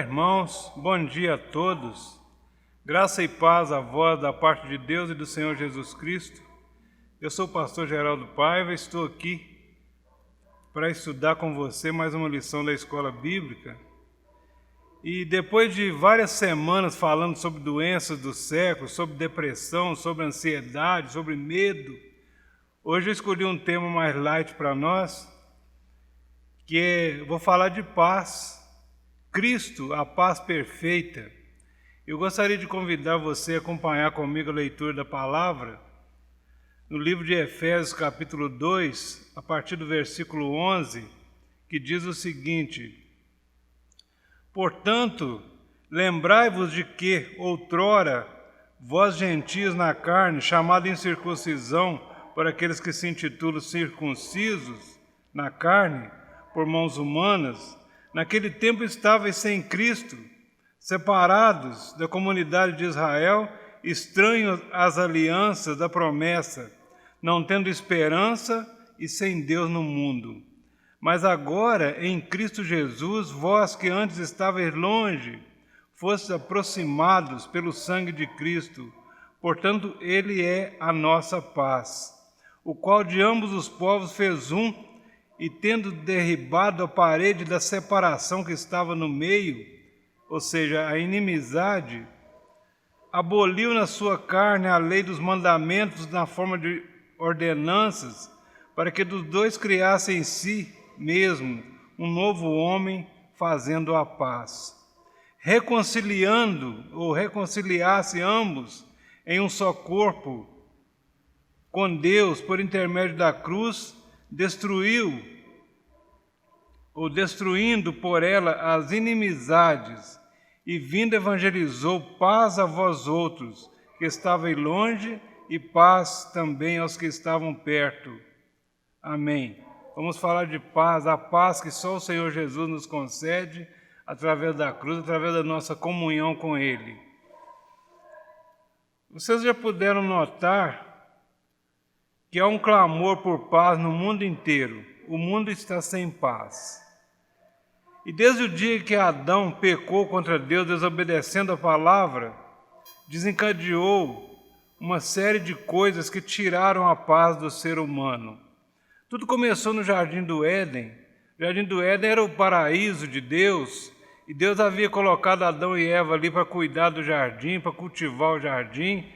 irmãos, bom dia a todos. Graça e paz a vós da parte de Deus e do Senhor Jesus Cristo. Eu sou o pastor Geraldo Paiva, estou aqui para estudar com você mais uma lição da Escola Bíblica. E depois de várias semanas falando sobre doenças do século, sobre depressão, sobre ansiedade, sobre medo, hoje eu escolhi um tema mais light para nós, vou falar de paz. Cristo, a paz perfeita. Eu gostaria de convidar você a acompanhar comigo a leitura da palavra no livro de Efésios, capítulo 2, a partir do versículo 11, que diz o seguinte: Portanto, lembrai-vos de que, outrora, vós gentios na carne, chamado incircuncisão por aqueles que se intitulam circuncisos na carne, por mãos humanas, naquele tempo estáveis sem Cristo, separados da comunidade de Israel, estranhos às alianças da promessa, não tendo esperança e sem Deus no mundo. Mas agora, em Cristo Jesus, vós que antes estavais longe, fostes aproximados pelo sangue de Cristo. Portanto, Ele é a nossa paz, o qual de ambos os povos fez um, e tendo derribado a parede da separação que estava no meio, ou seja, a inimizade, aboliu na sua carne a lei dos mandamentos na forma de ordenanças, para que dos dois criasse em si mesmo um novo homem, fazendo a paz, reconciliando ou reconciliasse ambos em um só corpo com Deus por intermédio da cruz, destruindo por ela as inimizades, e vindo evangelizou paz a vós outros, que estavais longe, e paz também aos que estavam perto. Amém. Vamos falar de paz, a paz que só o Senhor Jesus nos concede, através da cruz, através da nossa comunhão com Ele. Vocês já puderam notar que há um clamor por paz no mundo inteiro. O mundo está sem paz. E desde o dia que Adão pecou contra Deus, desobedecendo a palavra, desencadeou uma série de coisas que tiraram a paz do ser humano. Tudo começou no Jardim do Éden. O Jardim do Éden era o paraíso de Deus, e Deus havia colocado Adão e Eva ali para cuidar do jardim, para cultivar o jardim,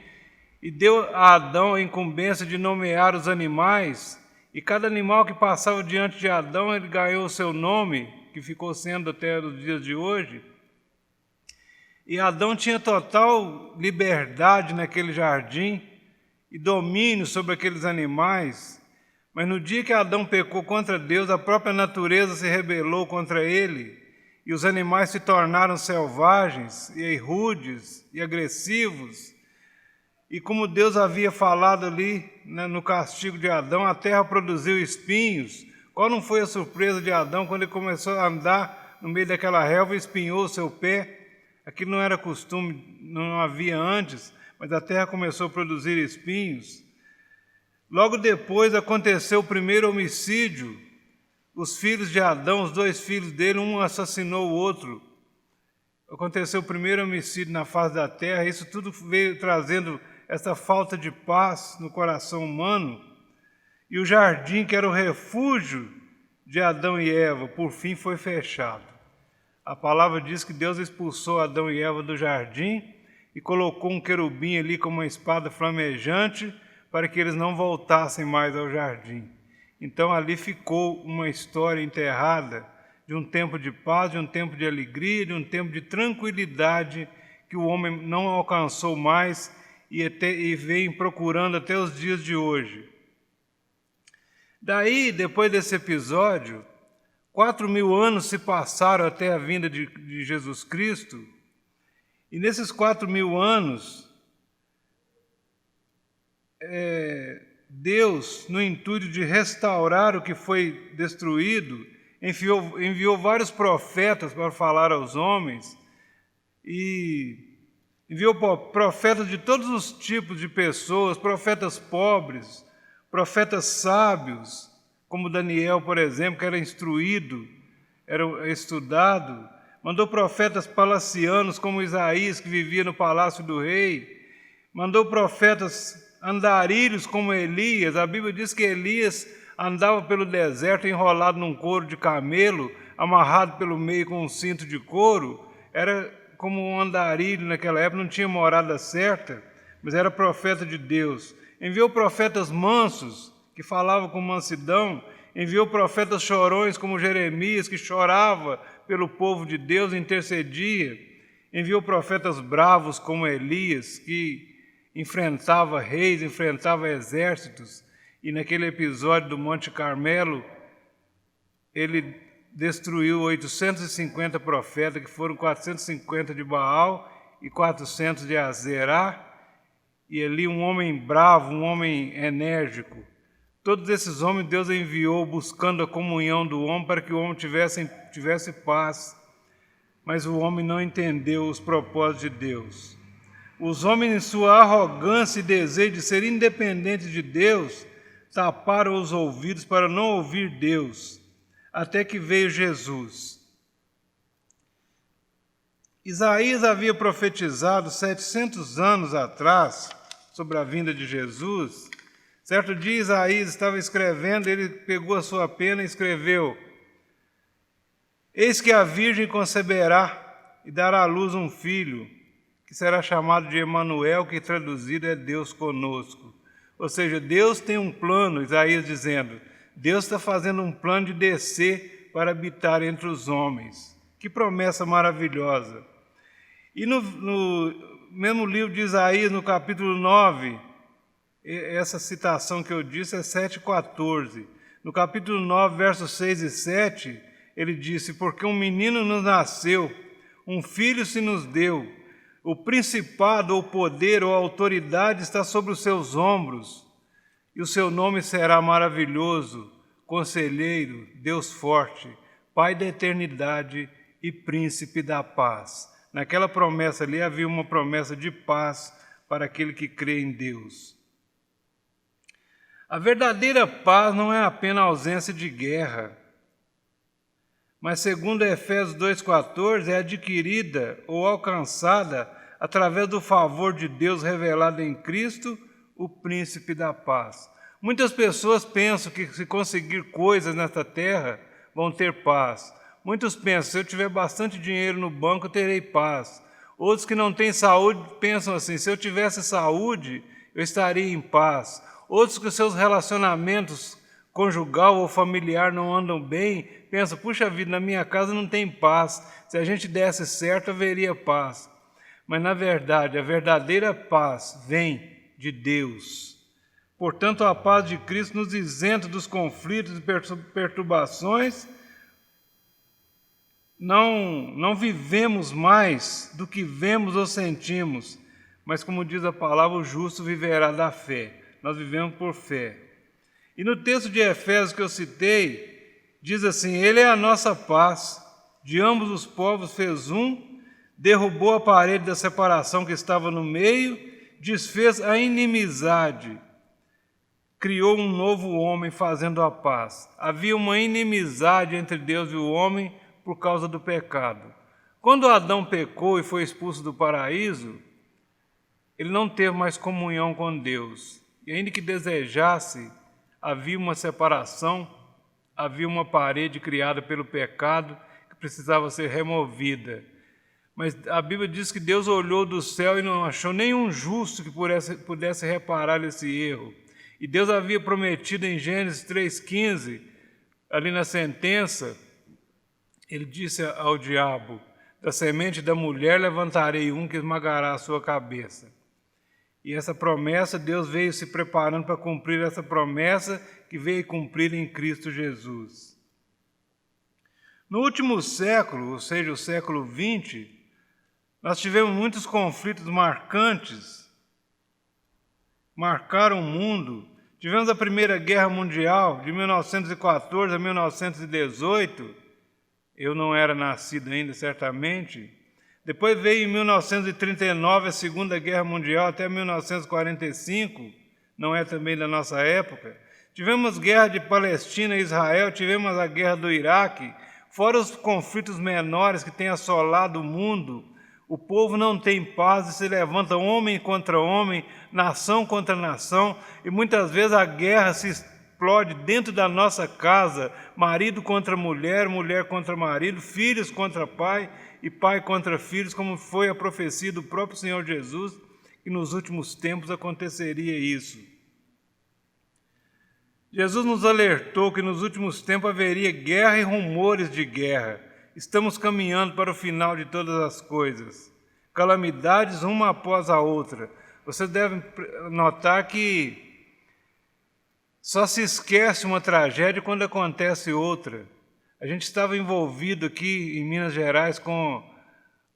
e deu a Adão a incumbência de nomear os animais, e cada animal que passava diante de Adão, ele ganhou o seu nome, que ficou sendo até os dias de hoje. E Adão tinha total liberdade naquele jardim e domínio sobre aqueles animais, mas no dia que Adão pecou contra Deus, a própria natureza se rebelou contra ele, e os animais se tornaram selvagens, e rudes, e agressivos. E como Deus havia falado ali, no castigo de Adão, a terra produziu espinhos. Qual não foi a surpresa de Adão quando ele começou a andar no meio daquela relva e espinhou o seu pé? Aquilo não era costume, não havia antes, mas a terra começou a produzir espinhos. Logo depois aconteceu o primeiro homicídio. Os filhos de Adão, os dois filhos dele, um assassinou o outro. Aconteceu o primeiro homicídio na face da terra. Isso tudo veio trazendo essa falta de paz no coração humano. E o jardim, que era o refúgio de Adão e Eva, por fim foi fechado. A palavra diz que Deus expulsou Adão e Eva do jardim e colocou um querubim ali com uma espada flamejante para que eles não voltassem mais ao jardim. Então ali ficou uma história enterrada de um tempo de paz, de um tempo de alegria, de um tempo de tranquilidade que o homem não alcançou mais e vem procurando até os dias de hoje. Daí, depois desse episódio, 4.000 anos se passaram até a vinda de Jesus Cristo, e nesses 4.000 anos, Deus, no intuito de restaurar o que foi destruído, enviou vários profetas para falar aos homens, e enviou profetas de todos os tipos de pessoas, profetas pobres, profetas sábios, como Daniel, por exemplo, que era instruído, era estudado, mandou profetas palacianos como Isaías, que vivia no palácio do rei, mandou profetas andarilhos como Elias. A Bíblia diz que Elias andava pelo deserto enrolado num couro de camelo, amarrado pelo meio com um cinto de couro. Era como um andarilho naquela época, não tinha morada certa, mas era profeta de Deus. Enviou profetas mansos, que falavam com mansidão, enviou profetas chorões como Jeremias, que chorava pelo povo de Deus, intercedia. Enviou profetas bravos como Elias, que enfrentava reis, enfrentava exércitos, e naquele episódio do Monte Carmelo, ele destruiu 850 profetas, que foram 450 de Baal e 400 de Azerá, e ali um homem bravo, um homem enérgico. Todos esses homens Deus enviou buscando a comunhão do homem para que o homem tivesse paz, mas o homem não entendeu os propósitos de Deus. Os homens, em sua arrogância e desejo de ser independentes de Deus, taparam os ouvidos para não ouvir Deus, até que veio Jesus. Isaías havia profetizado 700 anos atrás sobre a vinda de Jesus. Certo dia Isaías estava escrevendo, ele pegou a sua pena e escreveu: Eis que a Virgem conceberá e dará à luz um filho, que será chamado de Emanuel, que traduzido é Deus conosco. Ou seja, Deus tem um plano, Isaías dizendo, Deus está fazendo um plano de descer para habitar entre os homens. Que promessa maravilhosa! E no mesmo livro de Isaías, no capítulo 9, essa citação que eu disse é 7,14. No capítulo 9, versos 6 e 7, ele disse: Porque um menino nos nasceu, um filho se nos deu, o principado, ou poder, ou autoridade está sobre os seus ombros, e o seu nome será maravilhoso, Conselheiro, Deus forte, Pai da eternidade e Príncipe da paz. Naquela promessa ali havia uma promessa de paz para aquele que crê em Deus. A verdadeira paz não é apenas a ausência de guerra, mas, segundo Efésios 2,14, é adquirida ou alcançada através do favor de Deus revelado em Cristo, o Príncipe da paz. Muitas pessoas pensam que, se conseguir coisas nesta terra, vão ter paz. Muitos pensam: se eu tiver bastante dinheiro no banco, eu terei paz. Outros que não têm saúde pensam assim: se eu tivesse saúde, eu estaria em paz. Outros que seus relacionamentos conjugal ou familiar não andam bem, pensam: puxa vida, na minha casa não tem paz. Se a gente desse certo, haveria paz. Mas, na verdade, a verdadeira paz vem de Deus. Portanto, a paz de Cristo nos isenta dos conflitos e perturbações. Não vivemos mais do que vemos ou sentimos, mas, como diz a palavra, o justo viverá da fé. Nós vivemos por fé. E no texto de Efésios que eu citei, diz assim: Ele é a nossa paz, de ambos os povos fez um, derrubou a parede da separação que estava no meio, desfez a inimizade, criou um novo homem fazendo a paz. Havia uma inimizade entre Deus e o homem por causa do pecado. Quando Adão pecou e foi expulso do paraíso, ele não teve mais comunhão com Deus. E ainda que desejasse, havia uma separação, havia uma parede criada pelo pecado que precisava ser removida. Mas a Bíblia diz que Deus olhou do céu e não achou nenhum justo que pudesse reparar nesse erro. E Deus havia prometido em Gênesis 3,15, ali na sentença, ele disse ao diabo: da semente da mulher levantarei um que esmagará a sua cabeça. E essa promessa, Deus veio se preparando para cumprir essa promessa que veio cumprir em Cristo Jesus. No último século, ou seja, o século XX, nós tivemos muitos conflitos marcantes, marcaram o mundo. Tivemos a Primeira Guerra Mundial, de 1914 a 1918. Eu não era nascido ainda, certamente. Depois veio em 1939 a Segunda Guerra Mundial até 1945, não é também da nossa época. Tivemos guerra de Palestina e Israel, tivemos a guerra do Iraque, fora os conflitos menores que têm assolado o mundo, o povo não tem paz e se levanta homem contra homem, nação contra nação, e muitas vezes a guerra se explode dentro da nossa casa, marido contra mulher, mulher contra marido, filhos contra pai e pai contra filhos, como foi a profecia do próprio Senhor Jesus, que nos últimos tempos aconteceria isso. Jesus nos alertou que nos últimos tempos haveria guerra e rumores de guerra. Estamos caminhando para o final de todas as coisas. Calamidades uma após a outra. Você deve notar que só se esquece uma tragédia quando acontece outra. A gente estava envolvido aqui em Minas Gerais com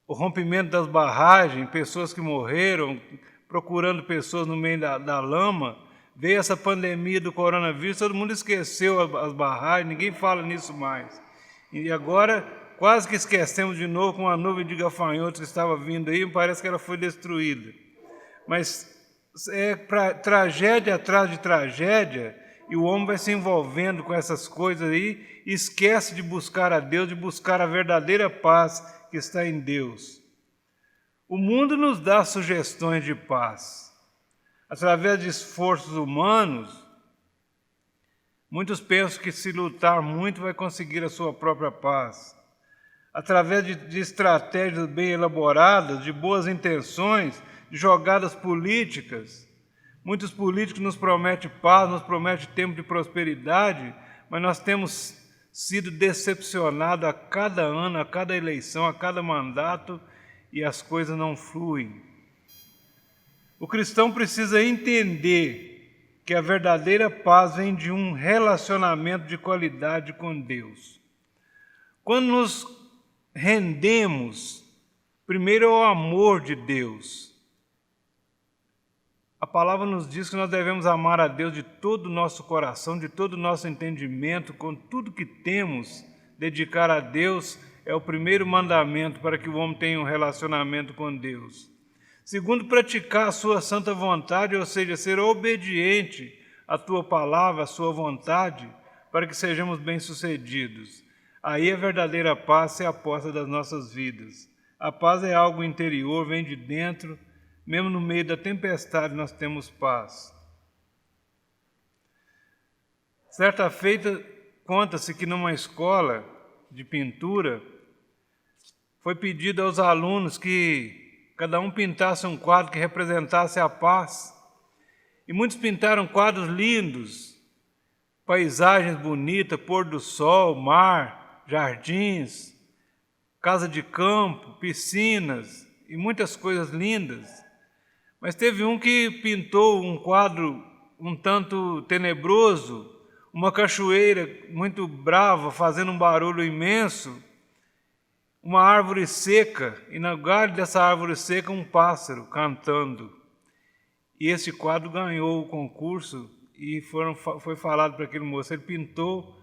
o rompimento das barragens, pessoas que morreram, procurando pessoas no meio da lama. Veio essa pandemia do coronavírus, todo mundo esqueceu as barragens, ninguém fala nisso mais. E agora, quase que esquecemos de novo com a nuvem de gafanhotos que estava vindo aí, parece que ela foi destruída. Mas é tragédia atrás de tragédia, e o homem vai se envolvendo com essas coisas aí, e esquece de buscar a Deus, de buscar a verdadeira paz que está em Deus. O mundo nos dá sugestões de paz. Através de esforços humanos, muitos pensam que se lutar muito vai conseguir a sua própria paz. Através de estratégias bem elaboradas, de boas intenções, de jogadas políticas, muitos políticos nos prometem paz, nos prometem tempo de prosperidade, mas nós temos sido decepcionados a cada ano, a cada eleição, a cada mandato, e as coisas não fluem. O cristão precisa entender que a verdadeira paz vem de um relacionamento de qualidade com Deus. Quando nos rendemos, primeiro ao amor de Deus. A palavra nos diz que nós devemos amar a Deus de todo o nosso coração, de todo o nosso entendimento, com tudo que temos, dedicar a Deus é o primeiro mandamento para que o homem tenha um relacionamento com Deus. Segundo, praticar a sua santa vontade, ou seja, ser obediente à tua palavra, à sua vontade, para que sejamos bem-sucedidos. Aí a verdadeira paz se aposta das nossas vidas. A paz é algo interior, vem de dentro, mesmo no meio da tempestade nós temos paz. Certa feita, conta-se que numa escola de pintura, foi pedido aos alunos que cada um pintasse um quadro que representasse a paz. E muitos pintaram quadros lindos, paisagens bonitas, pôr do sol, mar, jardins, casa de campo, piscinas e muitas coisas lindas. Mas teve um que pintou um quadro um tanto tenebroso, uma cachoeira muito brava, fazendo um barulho imenso, uma árvore seca, e no galho dessa árvore seca um pássaro cantando. E esse quadro ganhou o concurso e foi falado para aquele moço, ele pintou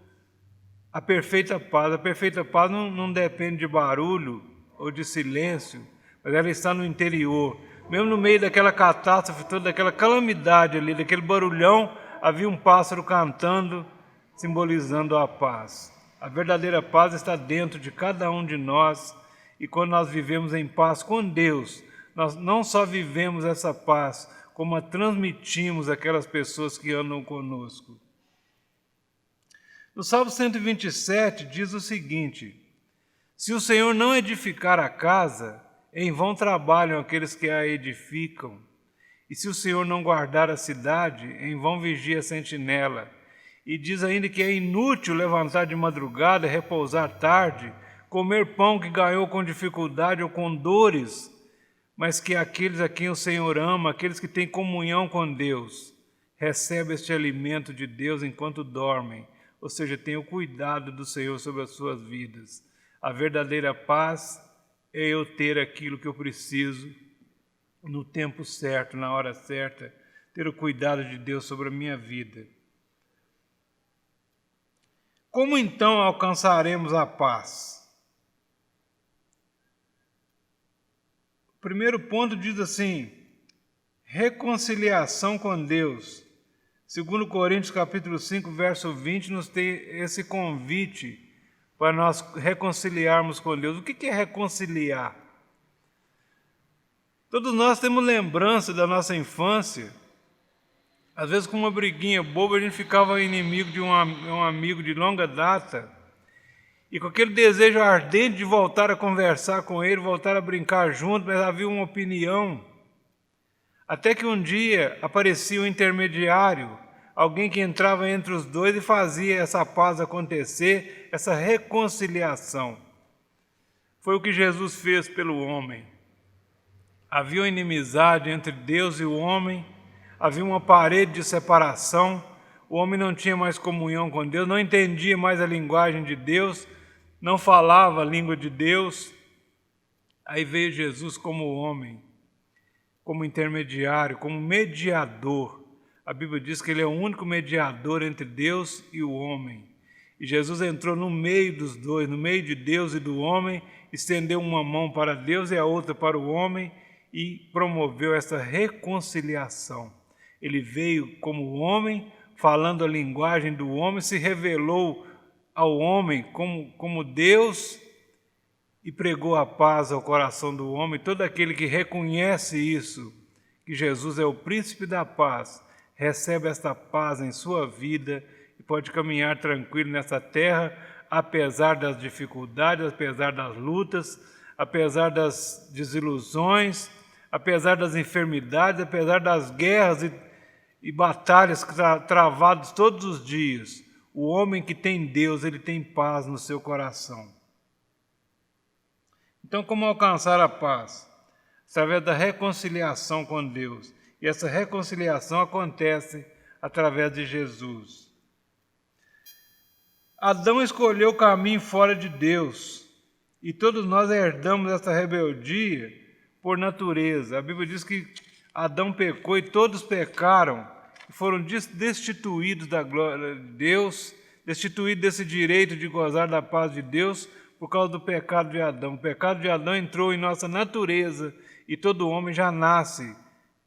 a perfeita paz. A perfeita paz não depende de barulho ou de silêncio, mas ela está no interior. Mesmo no meio daquela catástrofe toda, daquela calamidade ali, daquele barulhão, havia um pássaro cantando, simbolizando a paz. A verdadeira paz está dentro de cada um de nós, e quando nós vivemos em paz com Deus, nós não só vivemos essa paz, como a transmitimos àquelas pessoas que andam conosco. No Salmo 127 diz o seguinte: se o Senhor não edificar a casa, em vão trabalham aqueles que a edificam. E se o Senhor não guardar a cidade, em vão vigia a sentinela. E diz ainda que é inútil levantar de madrugada, repousar tarde, comer pão que ganhou com dificuldade ou com dores, mas que aqueles a quem o Senhor ama, aqueles que têm comunhão com Deus, recebem este alimento de Deus enquanto dormem, ou seja, têm o cuidado do Senhor sobre as suas vidas. A verdadeira paz é eu ter aquilo que eu preciso no tempo certo, na hora certa, ter o cuidado de Deus sobre a minha vida. Como então alcançaremos a paz? O primeiro ponto diz assim: reconciliação com Deus. 2 Coríntios capítulo 5, verso 20, nos tem esse convite para nós reconciliarmos com Deus. O que é reconciliar? Todos nós temos lembrança da nossa infância. Às vezes, com uma briguinha boba, a gente ficava inimigo de um amigo de longa data, e com aquele desejo ardente de voltar a conversar com ele, voltar a brincar junto, mas havia uma opinião. Até que um dia aparecia um intermediário, alguém que entrava entre os dois e fazia essa paz acontecer, essa reconciliação. Foi o que Jesus fez pelo homem. Havia uma inimizade entre Deus e o homem, havia uma parede de separação, o homem não tinha mais comunhão com Deus, não entendia mais a linguagem de Deus, não falava a língua de Deus. Aí veio Jesus como homem, como intermediário, como mediador. A Bíblia diz que ele é o único mediador entre Deus e o homem. E Jesus entrou no meio dos dois, no meio de Deus e do homem, estendeu uma mão para Deus e a outra para o homem e promoveu essa reconciliação. Ele veio como homem, falando a linguagem do homem, se revelou ao homem como Deus e pregou a paz ao coração do homem. Todo aquele que reconhece isso, que Jesus é o príncipe da paz, recebe esta paz em sua vida e pode caminhar tranquilo nessa terra, apesar das dificuldades, apesar das lutas, apesar das desilusões, apesar das enfermidades, apesar das guerras e batalhas travadas todos os dias. O homem que tem Deus, ele tem paz no seu coração. Então, como alcançar a paz? Através da reconciliação com Deus. E essa reconciliação acontece através de Jesus. Adão escolheu o caminho fora de Deus, e todos nós herdamos essa rebeldia por natureza. A Bíblia diz que Adão pecou e todos pecaram, e foram destituídos da glória de Deus, destituídos desse direito de gozar da paz de Deus por causa do pecado de Adão. O pecado de Adão entrou em nossa natureza e todo homem já nasce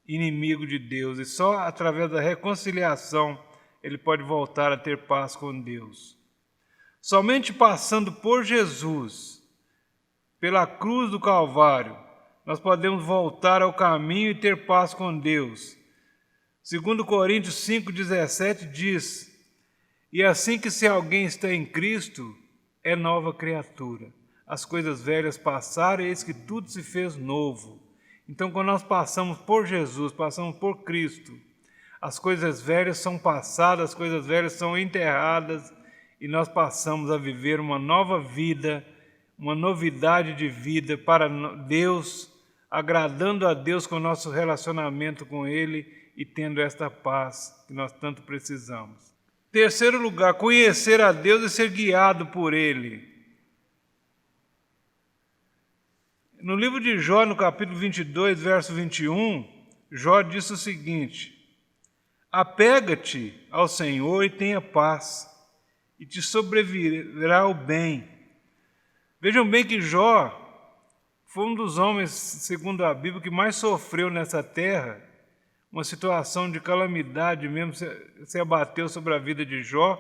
inimigo de Deus, e só através da reconciliação ele pode voltar a ter paz com Deus. Somente passando por Jesus, pela cruz do Calvário, nós podemos voltar ao caminho e ter paz com Deus. 2 Coríntios 5,17 diz: e assim que se alguém está em Cristo, é nova criatura. As coisas velhas passaram, e eis que tudo se fez novo. Então, quando nós passamos por Jesus, passamos por Cristo, as coisas velhas são passadas, as coisas velhas são enterradas, e nós passamos a viver uma nova vida, uma novidade de vida para Deus, agradando a Deus com o nosso relacionamento com Ele e tendo esta paz que nós tanto precisamos. Terceiro lugar, conhecer a Deus e ser guiado por Ele. No livro de Jó, no capítulo 22, verso 21, Jó disse o seguinte: apega-te ao Senhor e tenha paz, e te sobrevirá o bem. Vejam bem que Jó foi um dos homens, segundo a Bíblia, que mais sofreu nessa terra. Uma situação de calamidade mesmo se abateu sobre a vida de Jó.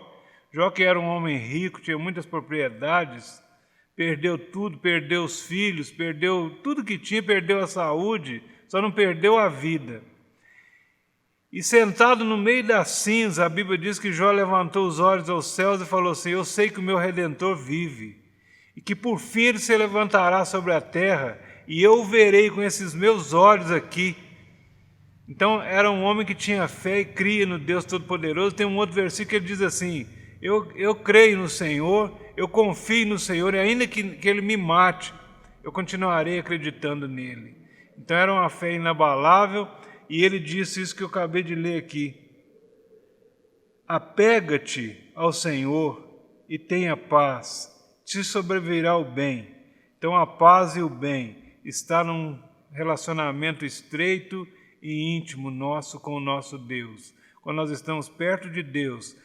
Jó, que era um homem rico, tinha muitas propriedades, perdeu tudo, perdeu os filhos, perdeu tudo que tinha, perdeu a saúde, só não perdeu a vida. E sentado no meio da cinza, a Bíblia diz que Jó levantou os olhos aos céus e falou assim: eu sei que o meu Redentor vive, e que por fim ele se levantará sobre a terra, e eu o verei com esses meus olhos aqui. Então era um homem que tinha fé e cria no Deus Todo-Poderoso. Tem um outro versículo que ele diz assim: eu creio no Senhor, eu confio no Senhor, e ainda que Ele me mate, eu continuarei acreditando nele. Então era uma fé inabalável, e ele disse isso que eu acabei de ler aqui: apega-te ao Senhor e tenha paz, te sobrevirá o bem. Então a paz e o bem está num relacionamento estreito e íntimo nosso com o nosso Deus. Quando nós estamos perto de Deus,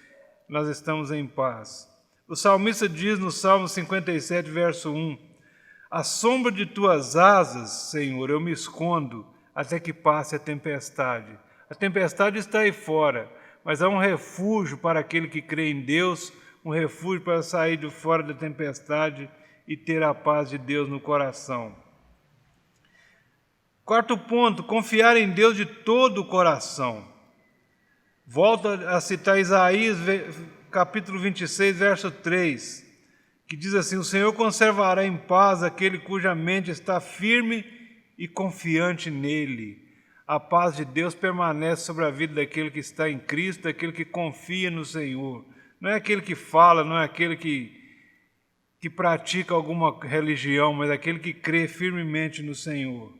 nós estamos em paz. O salmista diz no Salmo 57, verso 1: à sombra de tuas asas, Senhor, eu me escondo até que passe a tempestade. A tempestade está aí fora, mas há um refúgio para aquele que crê em Deus, um refúgio para sair de fora da tempestade e ter a paz de Deus no coração. Quarto ponto, confiar em Deus de todo o coração. Volto a citar Isaías, capítulo 26, verso 3, que diz assim: o Senhor conservará em paz aquele cuja mente está firme e confiante nele. A paz de Deus permanece sobre a vida daquele que está em Cristo, daquele que confia no Senhor. Não é aquele que fala, não é aquele que pratica alguma religião, mas aquele que crê firmemente no Senhor.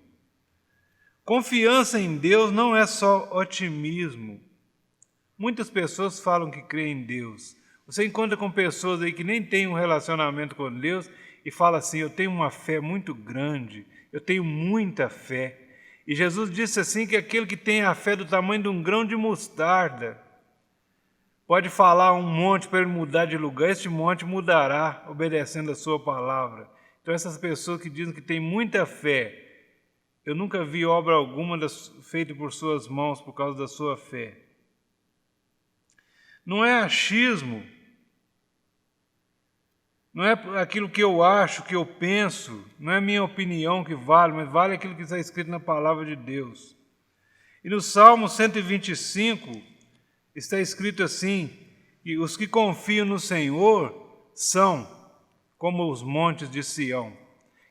Confiança em Deus não é só otimismo. Muitas pessoas falam que creem em Deus. Você encontra com pessoas aí que nem têm um relacionamento com Deus e fala assim: eu tenho uma fé muito grande, eu tenho muita fé. E Jesus disse assim que aquele que tem a fé do tamanho de um grão de mostarda pode falar um monte para ele mudar de lugar, este monte mudará obedecendo a sua palavra. Então essas pessoas que dizem que têm muita fé, eu nunca vi obra alguma feita por suas mãos por causa da sua fé. Não é achismo, não é aquilo que eu acho, que eu penso, não é minha opinião que vale, mas vale aquilo que está escrito na palavra de Deus. E no Salmo 125 está escrito assim, que os que confiam no Senhor são como os montes de Sião,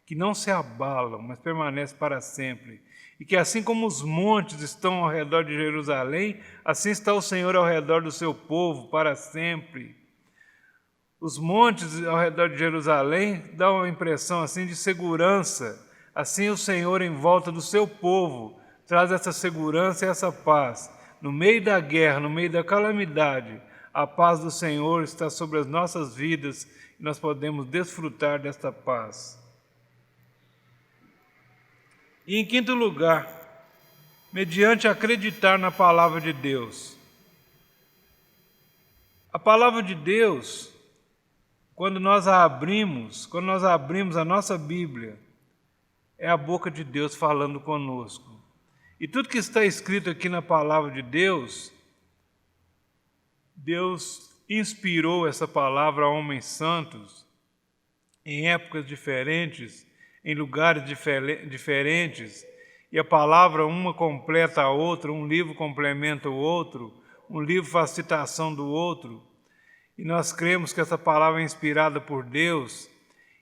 que não se abalam, mas permanecem para sempre. E que assim como os montes estão ao redor de Jerusalém, assim está o Senhor ao redor do seu povo para sempre. Os montes ao redor de Jerusalém dão uma impressão assim de segurança. Assim o Senhor em volta do seu povo traz essa segurança e essa paz. No meio da guerra, no meio da calamidade, a paz do Senhor está sobre as nossas vidas e nós podemos desfrutar desta paz. E em quinto lugar, mediante acreditar na palavra de Deus. A palavra de Deus, quando nós abrimos a nossa Bíblia, é a boca de Deus falando conosco. E tudo que está escrito aqui na palavra de Deus, Deus inspirou essa palavra a homens santos, em épocas diferentes, em lugares diferentes, e a palavra uma completa a outra, um livro complementa o outro, um livro faz citação do outro. E nós cremos que essa palavra é inspirada por Deus,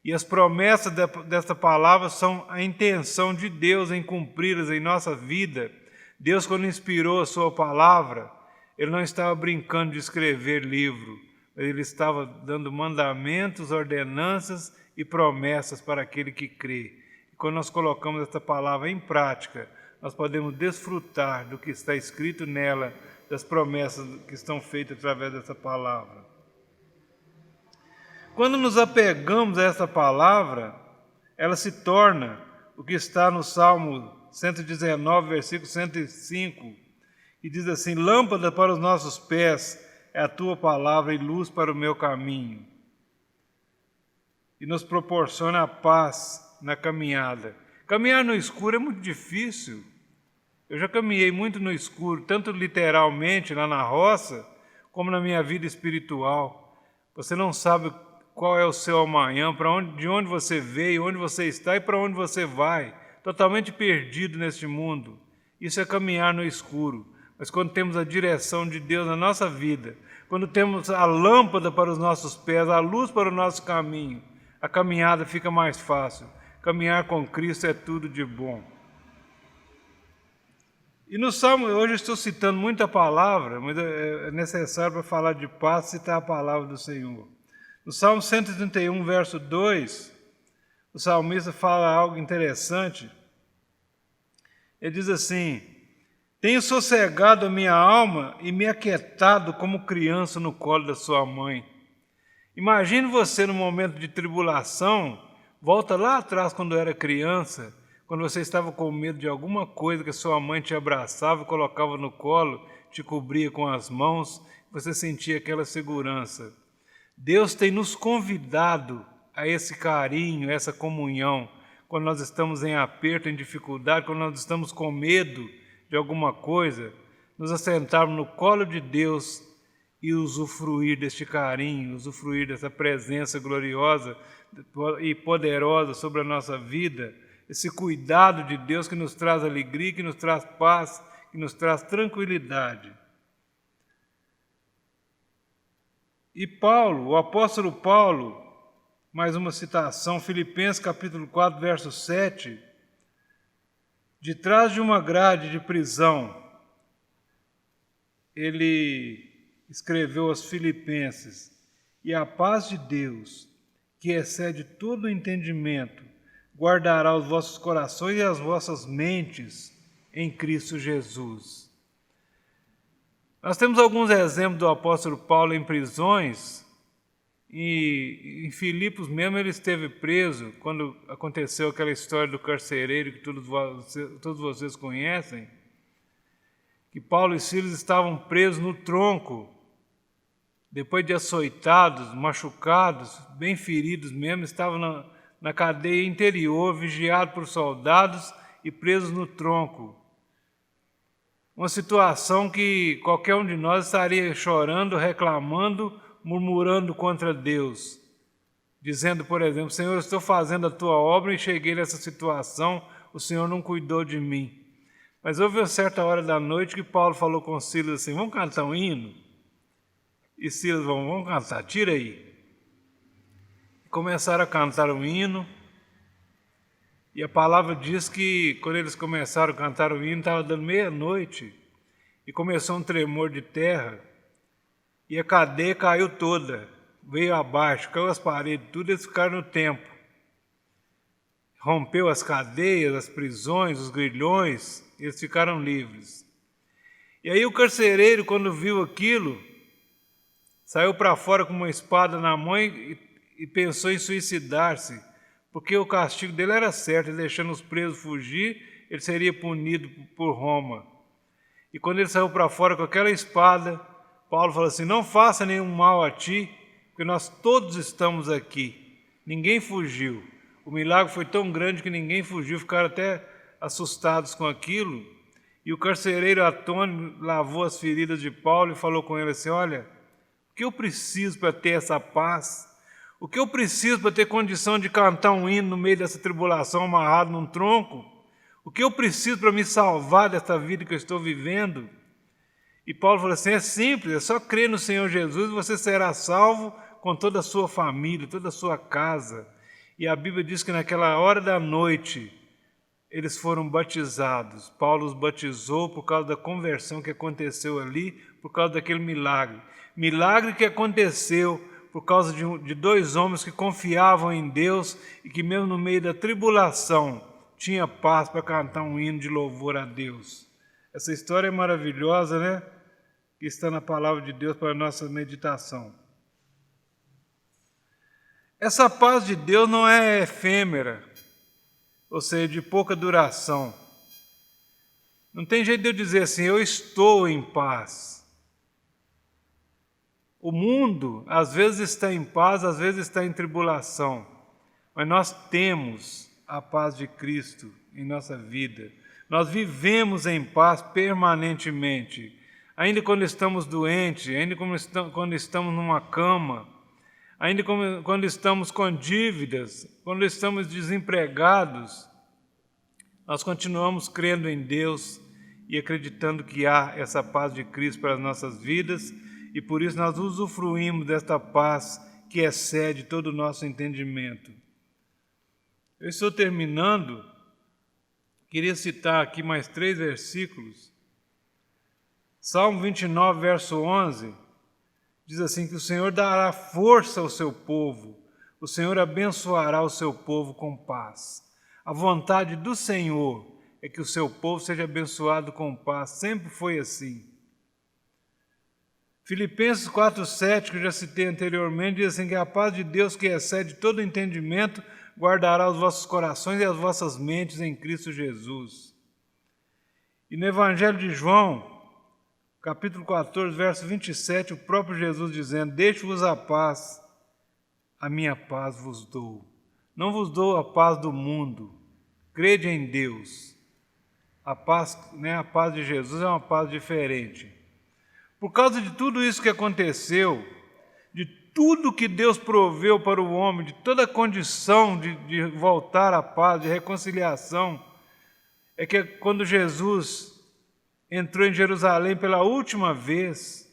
e as promessas dessa palavra são a intenção de Deus em cumpri-las em nossa vida. Deus, quando inspirou a sua palavra, Ele não estava brincando de escrever livro, mas Ele estava dando mandamentos, ordenanças e promessas para aquele que crê. E quando nós colocamos essa palavra em prática, nós podemos desfrutar do que está escrito nela, das promessas que estão feitas através dessa palavra. Quando nos apegamos a essa palavra, ela se torna o que está no Salmo 119, versículo 105, que diz assim: lâmpada para os nossos pés é a tua palavra e luz para o meu caminho. E nos proporciona a paz na caminhada. Caminhar no escuro é muito difícil. Eu já caminhei muito no escuro, tanto literalmente lá na roça, como na minha vida espiritual. Você não sabe qual é o seu amanhã, de onde você veio, onde você está e para onde você vai, totalmente perdido neste mundo. Isso é caminhar no escuro. Mas quando temos a direção de Deus na nossa vida, quando temos a lâmpada para os nossos pés, a luz para o nosso caminho, a caminhada fica mais fácil. Caminhar com Cristo é tudo de bom. E no Salmo, hoje eu estou citando muita palavra, mas é necessário para falar de paz citar a palavra do Senhor. No Salmo 131, verso 2, o salmista fala algo interessante. Ele diz assim: tenho sossegado a minha alma e me aquietado como criança no colo da sua mãe. Imagine você no momento de tribulação, volta lá atrás quando era criança, quando você estava com medo de alguma coisa, que a sua mãe te abraçava, colocava no colo, te cobria com as mãos, você sentia aquela segurança. Deus tem nos convidado a esse carinho, a essa comunhão, quando nós estamos em aperto, em dificuldade, quando nós estamos com medo de alguma coisa, nos assentarmos no colo de Deus e usufruir deste carinho, usufruir dessa presença gloriosa e poderosa sobre a nossa vida, esse cuidado de Deus que nos traz alegria, que nos traz paz, que nos traz tranquilidade. E Paulo, o apóstolo Paulo, mais uma citação, Filipenses capítulo 4, verso 7, de trás de uma grade de prisão, ele escreveu aos Filipenses: e a paz de Deus, que excede todo o entendimento, guardará os vossos corações e as vossas mentes em Cristo Jesus. Nós temos alguns exemplos do apóstolo Paulo em prisões, e em Filipos mesmo ele esteve preso, quando aconteceu aquela história do carcereiro que todos vocês conhecem, que Paulo e Silas estavam presos no tronco, depois de açoitados, machucados, bem feridos mesmo, estavam na cadeia interior, vigiados por soldados e presos no tronco. Uma situação que qualquer um de nós estaria chorando, reclamando, murmurando contra Deus, dizendo, por exemplo: Senhor, eu estou fazendo a tua obra e cheguei nessa situação, o Senhor não cuidou de mim. Mas houve uma certa hora da noite que Paulo falou com Silas assim: vamos cantar um hino? E Silas: vamos cantar, tira aí. Começaram a cantar um hino, e a palavra diz que quando eles começaram a cantar o hino, estava dando meia-noite, e começou um tremor de terra, e a cadeia caiu toda, veio abaixo, caiu as paredes, tudo, eles ficaram no templo. Rompeu as cadeias, as prisões, os grilhões, eles ficaram livres. E aí o carcereiro, quando viu aquilo, saiu para fora com uma espada na mão e pensou em suicidar-se, porque o castigo dele era certo, ele deixando os presos fugir, ele seria punido por Roma. E quando ele saiu para fora com aquela espada, Paulo falou assim: não faça nenhum mal a ti, porque nós todos estamos aqui, ninguém fugiu. O milagre foi tão grande que ninguém fugiu, ficaram até assustados com aquilo. E o carcereiro atônito lavou as feridas de Paulo e falou com ele assim: olha, o que eu preciso para ter essa paz? O que eu preciso para ter condição de cantar um hino no meio dessa tribulação amarrado num tronco? O que eu preciso para me salvar dessa vida que eu estou vivendo? E Paulo falou assim: é simples, é só crer no Senhor Jesus e você será salvo com toda a sua família, toda a sua casa. E a Bíblia diz que naquela hora da noite eles foram batizados. Paulo os batizou por causa da conversão que aconteceu ali, por causa daquele milagre. Milagre que aconteceu por causa de dois homens que confiavam em Deus e que mesmo no meio da tribulação tinha paz para cantar um hino de louvor a Deus. Essa história é maravilhosa, né? Que está na palavra de Deus para a nossa meditação. Essa paz de Deus não é efêmera, ou seja, de pouca duração. Não tem jeito de eu dizer assim: eu estou em paz. O mundo às vezes está em paz, às vezes está em tribulação, mas nós temos a paz de Cristo em nossa vida. Nós vivemos em paz permanentemente, ainda quando estamos doentes, ainda quando estamos numa cama, ainda quando estamos com dívidas, quando estamos desempregados, nós continuamos crendo em Deus e acreditando que há essa paz de Cristo para as nossas vidas, e por isso nós usufruímos desta paz que excede todo o nosso entendimento. Eu estou terminando, queria citar aqui mais 3 versículos. Salmo 29, verso 11, diz assim: que o Senhor dará força ao seu povo, o Senhor abençoará o seu povo com paz. A vontade do Senhor é que o seu povo seja abençoado com paz, sempre foi assim. Filipenses 4,7, que eu já citei anteriormente, diz assim: que a paz de Deus, que excede todo entendimento, guardará os vossos corações e as vossas mentes em Cristo Jesus. E no Evangelho de João, capítulo 14, verso 27, o próprio Jesus dizendo: deixo-vos a paz, a minha paz vos dou. Não vos dou a paz do mundo, crede em Deus. A paz, a paz de Jesus é uma paz diferente. Por causa de tudo isso que aconteceu, de tudo que Deus proveu para o homem, de toda a condição de voltar à paz, de reconciliação, é que quando Jesus entrou em Jerusalém pela última vez,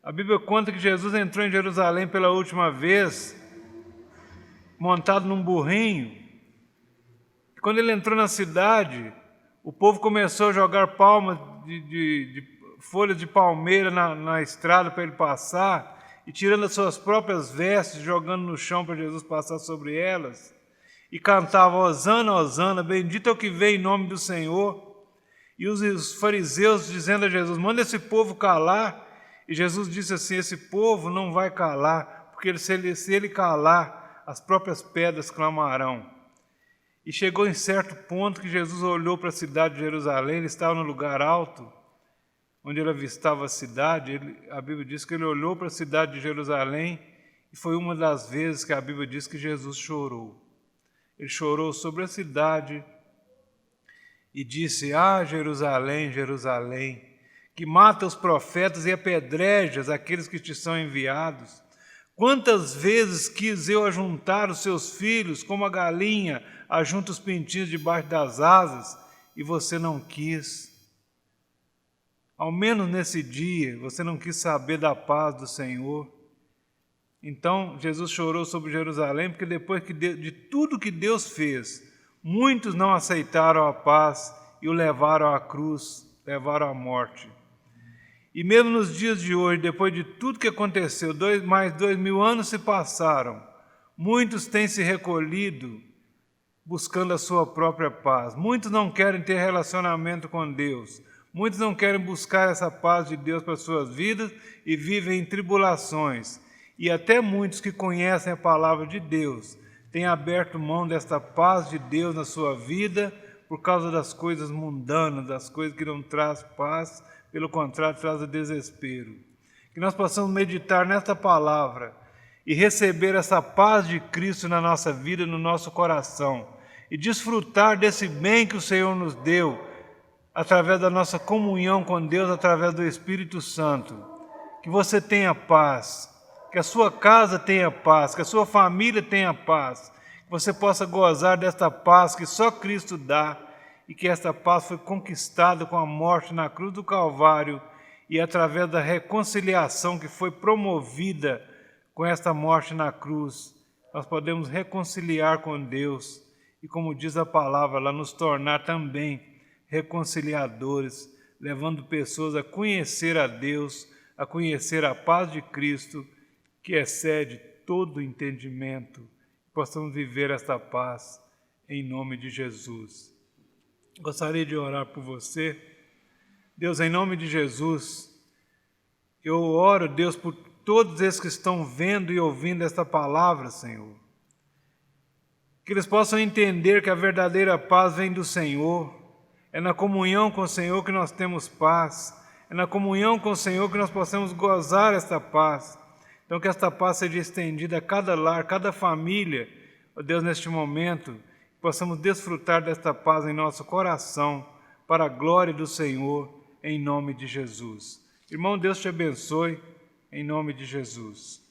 a Bíblia conta que Jesus entrou em Jerusalém pela última vez, montado num burrinho. E quando ele entrou na cidade, o povo começou a jogar palmas de folhas de palmeira na estrada para ele passar, e tirando as suas próprias vestes, jogando no chão para Jesus passar sobre elas, e cantava: Hosana, Hosana, bendito é o que vem em nome do Senhor. E os fariseus dizendo a Jesus: manda esse povo calar. E Jesus disse assim: esse povo não vai calar, porque se ele calar, as próprias pedras clamarão. E chegou em certo ponto que Jesus olhou para a cidade de Jerusalém, ele estava no lugar alto, onde ele avistava a cidade. A Bíblia diz que ele olhou para a cidade de Jerusalém, e foi uma das vezes que a Bíblia diz que Jesus chorou. Ele chorou sobre a cidade e disse: ah, Jerusalém, Jerusalém, que mata os profetas e apedrejas aqueles que te são enviados. Quantas vezes quis eu ajuntar os seus filhos, como a galinha ajunta os pintinhos debaixo das asas, e você não quis. Ao menos nesse dia, você não quis saber da paz do Senhor. Então, Jesus chorou sobre Jerusalém, porque depois de tudo que Deus fez, muitos não aceitaram a paz e o levaram à cruz, levaram à morte. E mesmo nos dias de hoje, depois de tudo que aconteceu, mais 2000 anos se passaram, muitos têm se recolhido buscando a sua própria paz. Muitos não querem ter relacionamento com Deus. Muitos não querem buscar essa paz de Deus para as suas vidas e vivem em tribulações. E até muitos que conhecem a palavra de Deus têm aberto mão desta paz de Deus na sua vida por causa das coisas mundanas, das coisas que não trazem paz, pelo contrário, trazem desespero. Que nós possamos meditar nesta palavra e receber essa paz de Cristo na nossa vida, no nosso coração, e desfrutar desse bem que o Senhor nos deu, através da nossa comunhão com Deus, através do Espírito Santo. Que você tenha paz, que a sua casa tenha paz, que a sua família tenha paz, que você possa gozar desta paz que só Cristo dá, e que esta paz foi conquistada com a morte na cruz do Calvário e através da reconciliação que foi promovida com esta morte na cruz, nós podemos reconciliar com Deus e, como diz a palavra, lá nos tornar também reconciliadores, levando pessoas a conhecer a Deus, a conhecer a paz de Cristo, que excede todo entendimento. Possamos viver esta paz em nome de Jesus. Gostaria de orar por você. Deus, em nome de Jesus, eu oro, Deus, por todos esses que estão vendo e ouvindo esta palavra, Senhor. Que eles possam entender que a verdadeira paz vem do Senhor. É na comunhão com o Senhor que nós temos paz. É na comunhão com o Senhor que nós possamos gozar esta paz. Então que esta paz seja estendida a cada lar, cada família, ó Deus, neste momento, que possamos desfrutar desta paz em nosso coração, para a glória do Senhor, em nome de Jesus. Irmão, Deus te abençoe, em nome de Jesus.